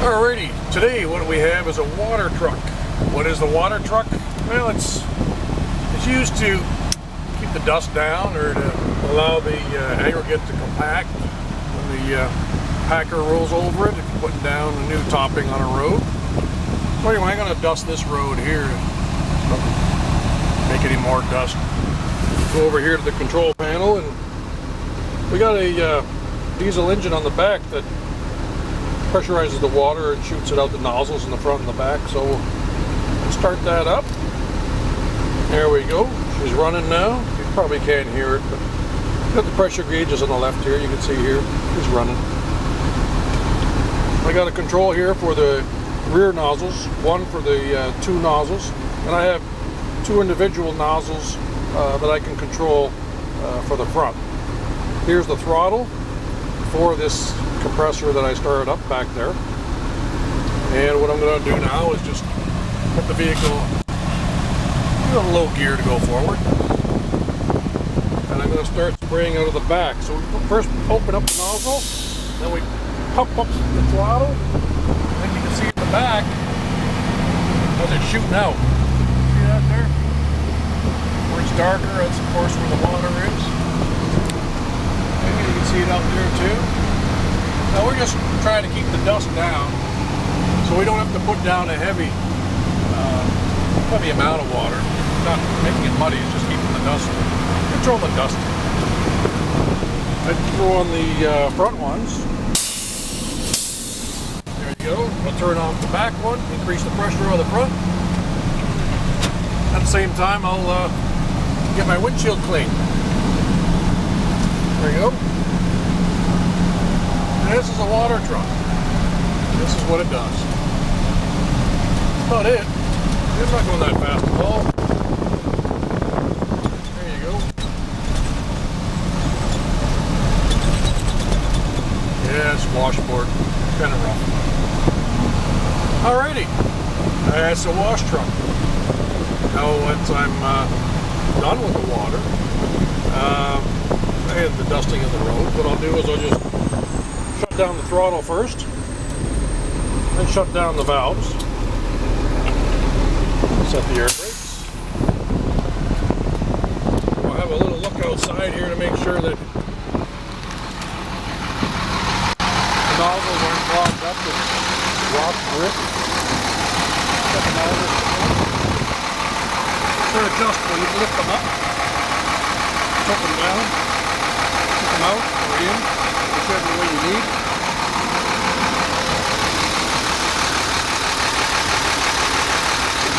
Alrighty, today what we have is a water truck. What is the water truck? Well, it's used to keep the dust down or to allow the aggregate to compact when the packer rolls over it if you're putting down a new topping on a road. So anyway, I'm going to dust this road here. Don't make any more dust. Go over here to the control panel, and we got a diesel engine on the back that pressurizes the water and shoots it out the nozzles in the front and the back. So we'll start that up. There we go. She's running now. You probably can't hear it, but got the pressure gauges on the left here. You can see here she's running. I got a control here for the rear nozzles, one for the two nozzles, and I have two individual nozzles that I can control for the front. Here's the throttle for this compressor that I started up back there. And what I'm going to do now is just put the vehicle in low gear to go forward. And I'm going to start spraying out of the back. So we first open up the nozzle, then we pump up the throttle, and then you can see in the back as it's shooting out. See that there? Where it's darker, that's of course where the water is. Maybe you can see it out there too. Now we're just trying to keep the dust down so we don't have to put down a heavy amount of water. Not making it muddy, it's just keeping the dust, control the dust. I throw on the front ones. There you go. I'll turn off the back one, increase the pressure on the front. At the same time, I'll get my windshield clean. There you go. This is a water truck. This is what it does. That's about it. It's not going that fast at all. There you go. Yeah, it's washboard. Kind of rough. Alrighty. That's a wash truck. Now once I'm done with the water and the dusting of the road, what I'll do is I'll just shut down the throttle first, then shut down the valves, set the air brakes. We'll have a little look outside here to make sure that the nozzles aren't clogged up with rock grit. Set the nozzles they're adjustable. You can lift them up, tilt them down, put them out or in, whichever way you need.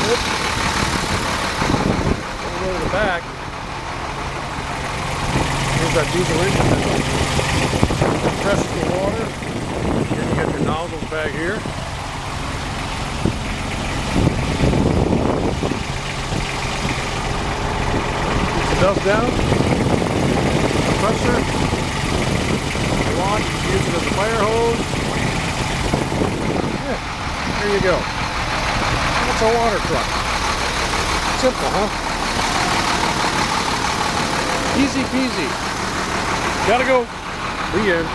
Go to the back. Here's that diesel engine that compresses the water. Then you got your nozzles back here. Keeps the dust down. Compressor. If you want, you can use it as a fire hose. Yeah, there you go. That's a water truck. Simple, huh? Easy peasy. Gotta go. The end.